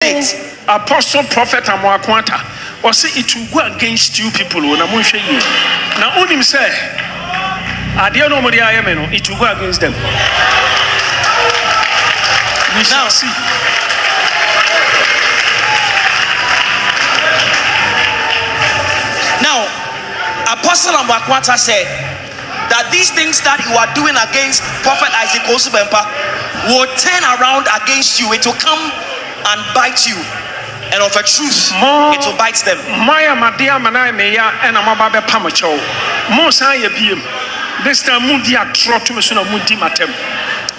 8. Apostle Prophet Amwakwanta or say it will go against you people when I'm showing you. Now only him say I don't know what I am, it will go against them. We shall see. Now, Apostle Amwakwanta said that these things that you are doing against Prophet Isaac Owusu Bermpah will turn around against you. It will come and bite you. And of a truth, it will bite them. This time,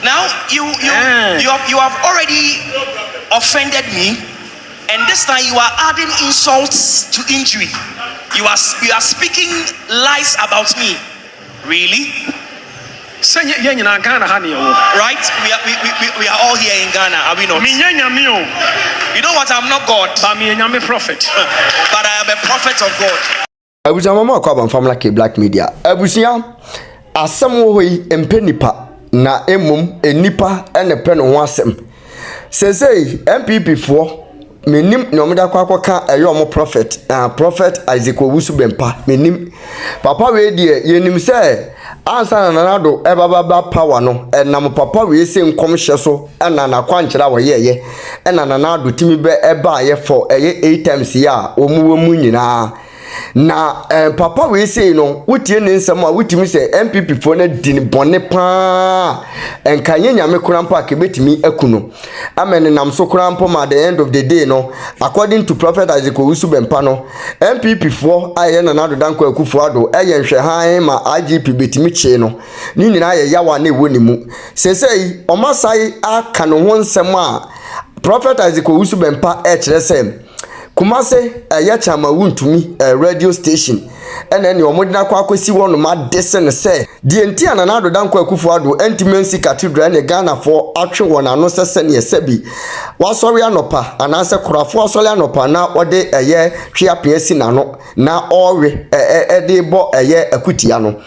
now you have already offended me, and this time you are adding insults to injury. You are speaking lies about me. Really? Right? We are all here in Ghana, are we not? You know what? I'm not God, but I'm a prophet. But I am a prophet of God. Abuja mama kwa family ke Black Media. Abusia asem wo hoi empe nipa na emum enipa ene pe no ho asem. Sesei NPP fo menim nyomda kwakwaka eyo prophet Prophet Isaac Owusu Bermpah menim papa we die yenim se ansa na nado ebaba power no enam papa we se nkom hye so ena na kwankyera wo yeye ena na nado timi be eba ye for eye 8 times ya omuwo nyina na papa we say no wotie ne nsem a wotimi se NPP fo na din bone pa enkanye nyame korampo akebetimi akuno amen nam so korampo ma the end of the day no according to Prophet Isaac Owusu Bermpah no NPP fo aye na nado danko akufo ado eye nhwe han ma IGP betimi chi no ni nyina ye yawa na ewo nimu sesei omasai aka no ho nsem a Prophet Isaac Owusu Bermpah kire sem Kumase chama wuntumi radio station ene ne omodina kwa akwesi wono ma desen se die nti ananado danko akufo ado Intimacy Cathedral ne Ghana for atwe wona no sese ne sebi wasori anopa anase korafo asori anopa na ode twe apesi nano na owe de bo akutia no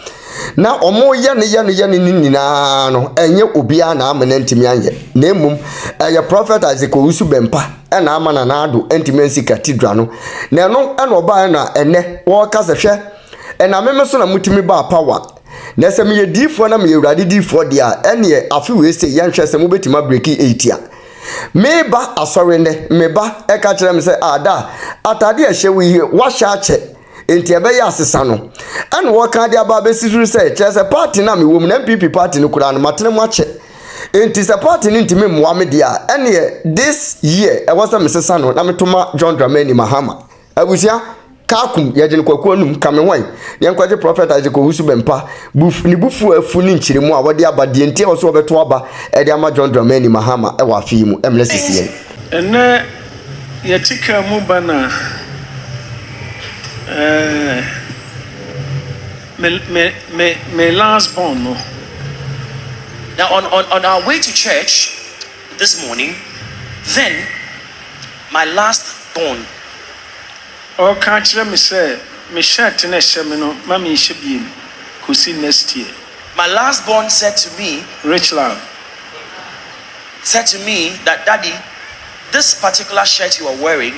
na omo ye ne nyina no enye obia na amana ntimi anye na emum Prophet Isaac Owusu Bermpah ena amana na ado Intimacy Cathedral no na no ena oba na ene wo kasa hwe ena memeso na mutimi ba power na se me yedifo na me yewrade difo dia ene afi we se yanhwe se mo betima break 80 meba asori ne meba eka kire me se ada atade ahye wi wa hya ache enti ebe ya asesa no ene wo kan dia ba be sisuru se kire party na me wo mu na NPP party no kura no matene mo ache enti se party ni ntimi mo me dia ene this year e was me sesa no na metoma John Dramani Mahama abusia kakum yagin kwakuo num kamenwan yenkwaje Prophet Isaac Owusu Bermpah ni bufu afu ni nchiremu a wode abade enti e so obeto aba e de ama John Dramani Mahama e wa afi mu emlesisiye ene yetika mu bana me last born no. Now on our way to church this morning, then my last born o ka kire me say me shirt na hye no ma me hye biem kusi next year. My last born said to me, Rich Love said to me that daddy, this particular shirt you are wearing,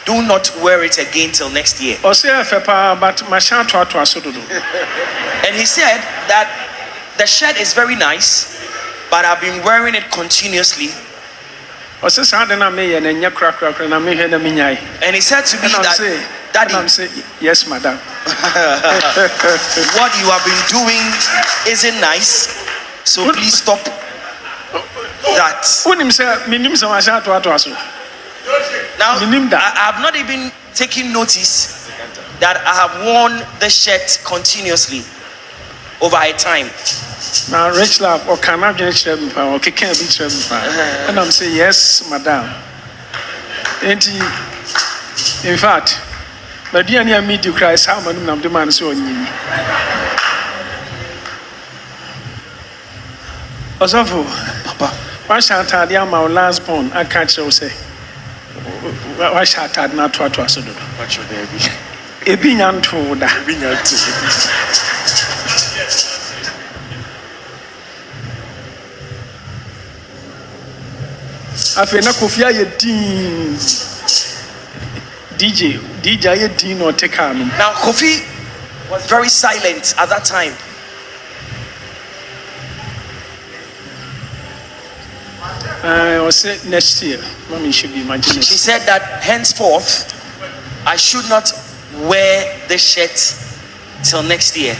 do not wear it again till next year. O say afepa but ma sha to asododo. And he said that the shirt is very nice, but I've been wearing it continuously. And he said to me that, Daddy, yes, madam. What you have been doing isn't nice, so please stop that. Now, I have not even taken notice that I have worn the shirt continuously over a time. Now, Rich Love, or can I get you? Okay, can't be traveling. And I'm saying, yes, madam. And in fact, but the only meet you cry, how many of the man so you. Osofo, Papa, why shall I tell my last born? I can't say. Why shall I not to us? What should there be? A binyan to that. Afei na Kofi aye din. DJ aye din no take am. Now Kofi was very silent at that time. I was say next year. Mommy should be imagining. She said that henceforth I should not wear this shirt till next year.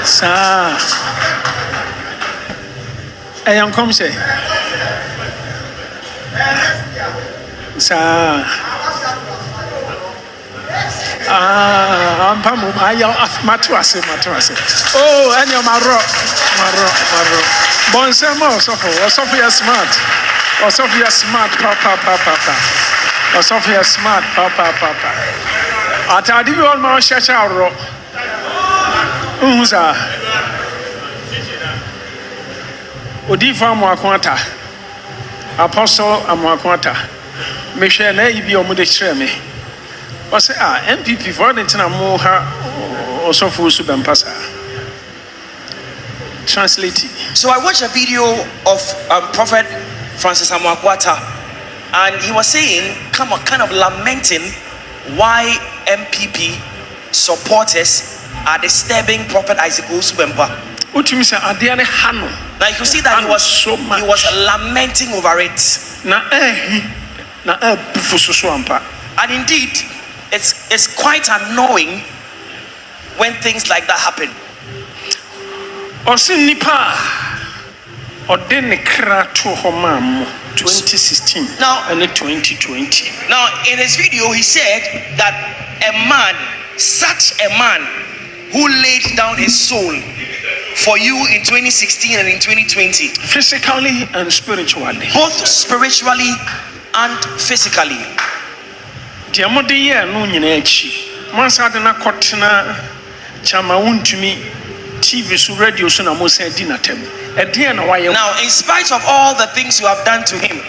Sir. Hey, come say. Sir. I'm Pamu. Matuase. Oh, and you're Maro. Bonsemo, Sophia smart. Sophia smart, papa. Sophia smart, papa. Atadi bi on ma chacha ro. Unza. Odi fam akwata. Apostle amakwata. Me hwe na ibi omo de kire me. O say NPP for the tina mo ha osofo Owusu Bermpah. Translate. So I watched a video of Prophet Francis Amoakwata, and he was saying, kind of lamenting why MPP supporters are disturbing Prophet Owusu Bermpah. Now you can see that he was lamenting over it. And indeed, it's quite annoying when things like that happen. 2016 now and 2020. Now in his video he said that such a man who laid down his soul for you in 2016 and in 2020, physically and spiritually, both spiritually and physically. TV so radio so na mo say di natem. Now in spite of all the things you have done to him,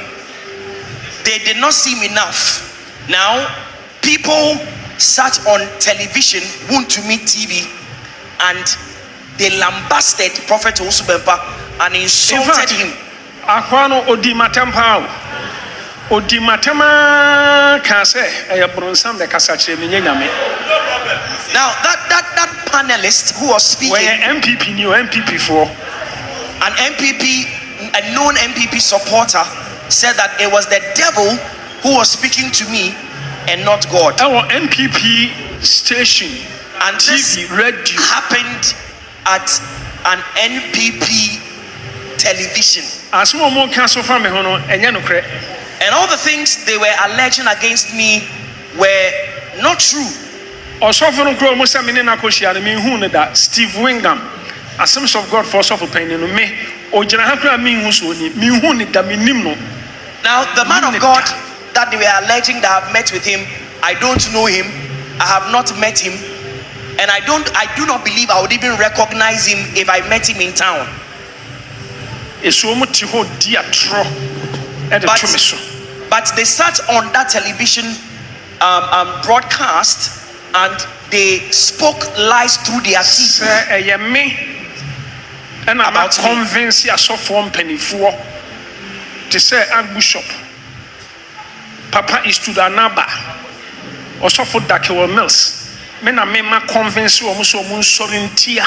they did not seem enough. Now people sat on television, Wontumi TV, and they lambasted Prophet Owusu Bermpah and insulted him. Akwano odi matempa. Odi matema ka say e bronsam de kasa kire me nyame. Now that panelist who was speaking, MPP new MPP for a known MPP supporter, said that it was the devil who was speaking to me and not God. Our MPP station and TV radio happened at an NPP television. And all the things they were alleging against me were not true. Steve Wingham, Assemblies of God for Soft Opinion, me, or now, the man of God that they were alleging that I've met with him, I don't know him, I have not met him, and I do not believe I would even recognize him if I met him in town. But they sat on that television broadcast and they spoke lies through their teeth about convince form pennyfour to say Archbishop Papa is to the Anaba or so for Dakewa Mills. Men are mema convince you almost sorintia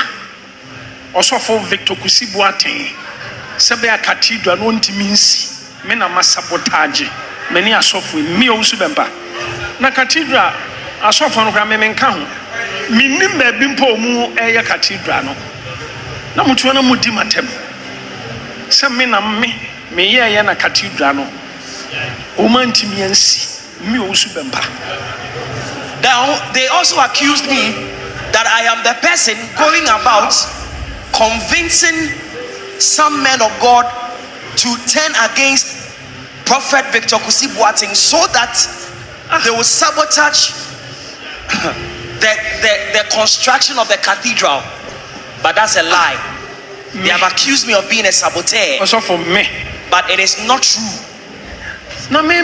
or so for Victor Kusibuate Sabea Cathedral no intimacy. Men are mass sabotage. Many are soft with me Owusu Bermpah. Na cathedral are soft on Gramen Count. Minimbe bimpo mu eya cathedral no. Na mutuana mudimatem. Some men are me ye na cathedral no. Omantimiansi me Owusu Bermpah. Now they also accused me that I am the person going about convincing some men of God to turn against Prophet Victor Kusibuating so that they will sabotage the construction of the cathedral. But that's a lie. They have accused me of being a saboteur. Also for me. But it is not true. No, me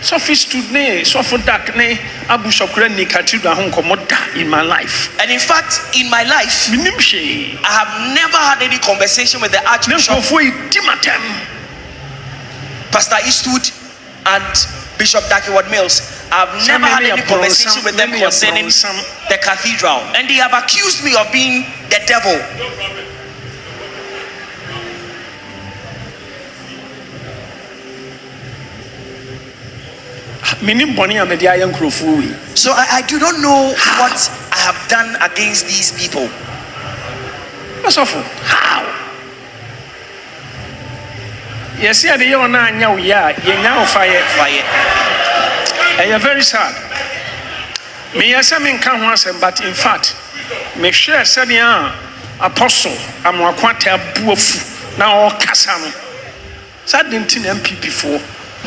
Sophie stood ne, Sophie Dak ne, Abu Shokra ni Cathedral Hong Komoda in my life. And in fact, in my life, Minimshe. I have never had any conversation with the Archbishop, Pastor Eastwood, and Bishop Dakiwad Mills. I've never had any conversation with them concerning the cathedral. And they have accused me of being the devil. So I do not know what I have done against these people. That's awful. How? Yes, yeah, they are now, yeah, fire. And you're very sad. Me, yes, I mean, can't answer, but in fact, make sure, said, Apostle, I'm a quanta boof now, Cassano. So I didn't NPP for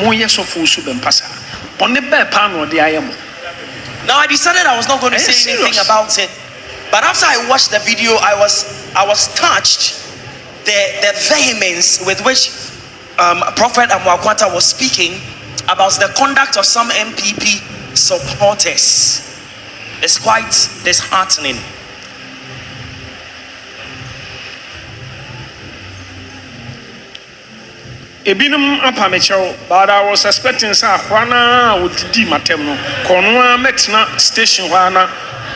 more years of Owusu Bermpah. On the Bermpah or the IM. Now I decided I was not going to say anything about it. But after I watched the video, I was touched the vehemence with which Prophet Amwakwata was speaking about the conduct of some NPP supporters. It's quite disheartening. Ebinum apamecho, but I was expecting sa Juana would di matemno. Konwa metna station Juana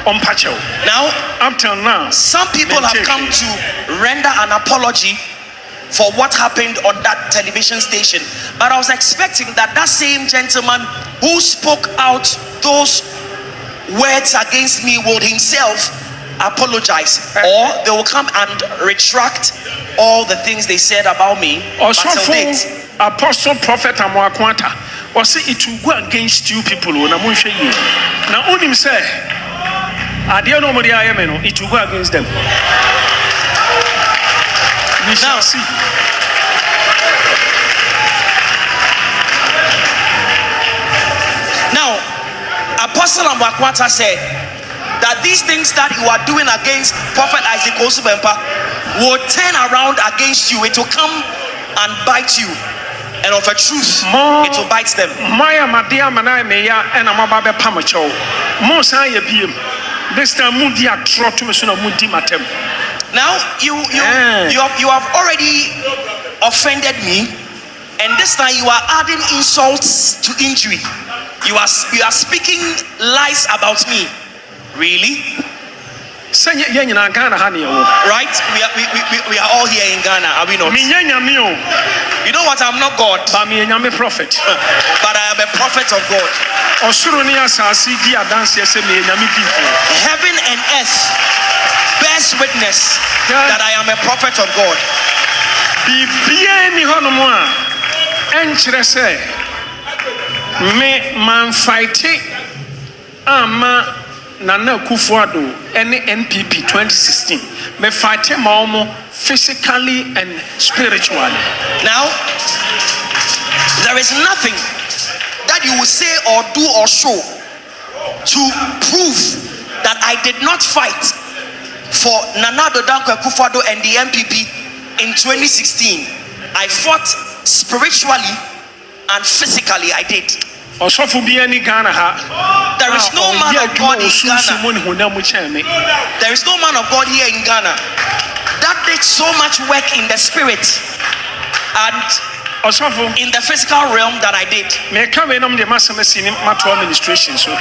on Pacho. Now, up till now, some people have come to render an apology for what happened on that television station. But I was expecting that same gentleman who spoke out those words against me would himself apologize, or they will come and retract all the things they said about me. Also, Apostle Prophet Amwakwata was say it will go against you people. Now, only him say, I don't know what I am. It will go against them. We shall see. Now, Apostle Amwakwata said that these things that you are doing against Prophet Owusu Bermpah will turn around against you. It will come and bite you, and of a truth, it will bite them. This time, now you have already offended me, and this time you are adding insults to injury. You are speaking lies about me. Really? Right? We are all here in Ghana, are we not? You know what? I'm not God, but I'm a prophet. But I am a prophet of God. Heaven and earth bears witness that I am a prophet of God. Nana Kufuado, any NPP 2016, me fight him almost physically and spiritually. Now, there is nothing that you will say or do or show to prove that I did not fight for Nana Dodonko Kufuado and the NPP in 2016. I fought spiritually and physically. I did. There is no man of God in Ghana. There is no man of God here in Ghana that did so much work in the spirit and in the physical realm that I did.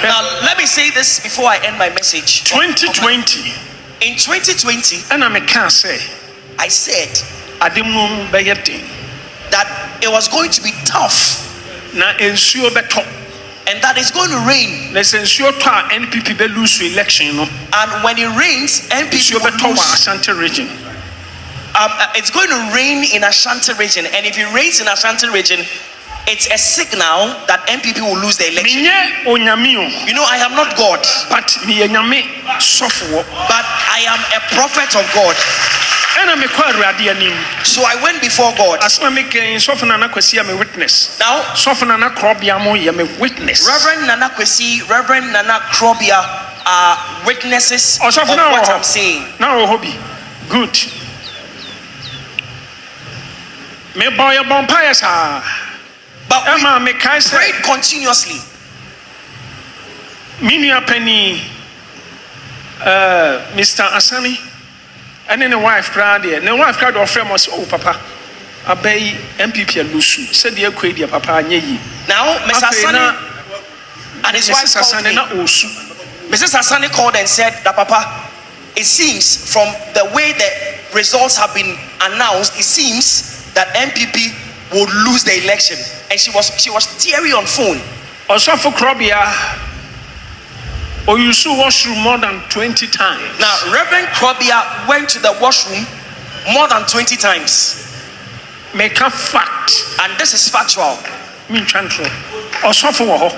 Now, let me say this before I end my message. 2020. In 2020, I said that it was going to be tough. And that is going to rain. NPP lose election, and when it rains, NPP will lose. Ashanti region. It's going to rain in Ashanti region, and if it rains in Ashanti region, it's a signal that NPP will lose the election. You know, I am not God, but I am a prophet of God. So I went before God. Now, Reverend Nana Kwesi, Reverend Nana Krobia are witnesses of what I'm saying. Now, hobby, good. But Emma we Mekaisa prayed continuously. Minia Penny Mr. Asani and then the wife cried there. The wife cried of was oh papa obey NPP Owusu said the equator papa nye. Now Mr. Asani and his wife called me. Mrs. Asani called and said that papa, it seems from the way the results have been announced, it seems that NPP would lose the election. And she was teary on phone. Also for Krobia Owusu washroom more than 20 times. Now Reverend Krobia went to the washroom more than 20 times. Make a fact. And this is factual. Mean chantro. Also for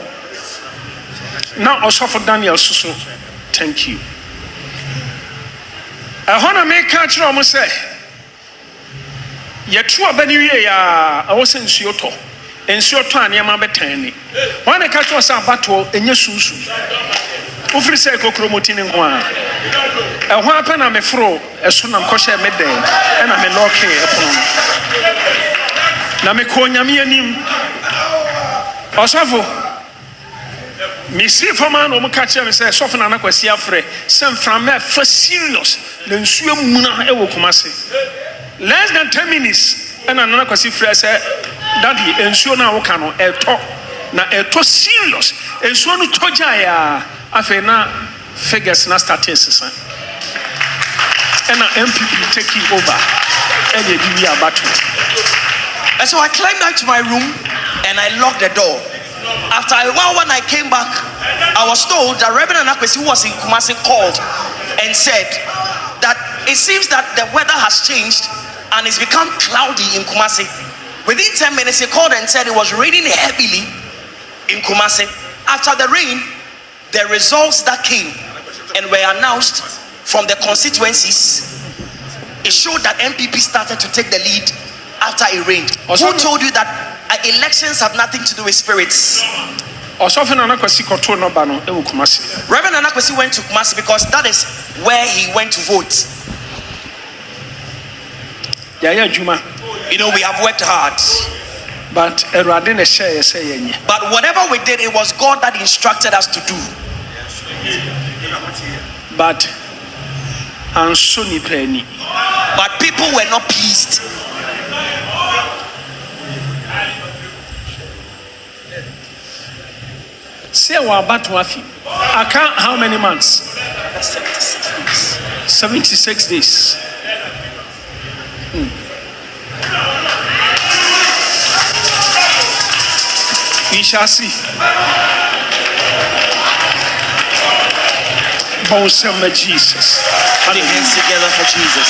now also for Daniel Suso. Thank you. I want to make catch almost say yet true benny I was in Sioto and Sioto and Yamabetani. When I catch was a battle in your susu. Ufri say Kokromotin and one. A weapon I'm a fro as soon as kosher midday and I'm a locky upon Namekonyamianim Osafo. Missy for man or catcher and say, Soften and Aquasia Frey, send from me for serious, then swim Muna Ewokumasi. Less than 10 minutes, and another Quasi Frey said, Daddy, and so now cano, a talk, now a to serious, and so no Tojaya, Afena figures not statistics. And an MPP taking over, and you do your battle. And so I climbed out to my room and I locked the door. After a while, when I came back, I was told that Reverend Anakwesi, who was in Kumasi, called and said that it seems that the weather has changed and it's become cloudy in Kumasi. Within 10 minutes, he called and said it was raining heavily in Kumasi. After the rain, the results that came and were announced from the constituencies, it showed that NPP started to take the lead after it rained. Who told you that elections have nothing to do with spirits? Reverend Anakwesi went to Kumasi because that is where he went to vote. You know, we have worked hard. But whatever we did, it was God that instructed us to do. But people were not pleased. Say about Wafi. I count how many months? 76 days. We shall see. Both Jesus. Put your hands together for Jesus.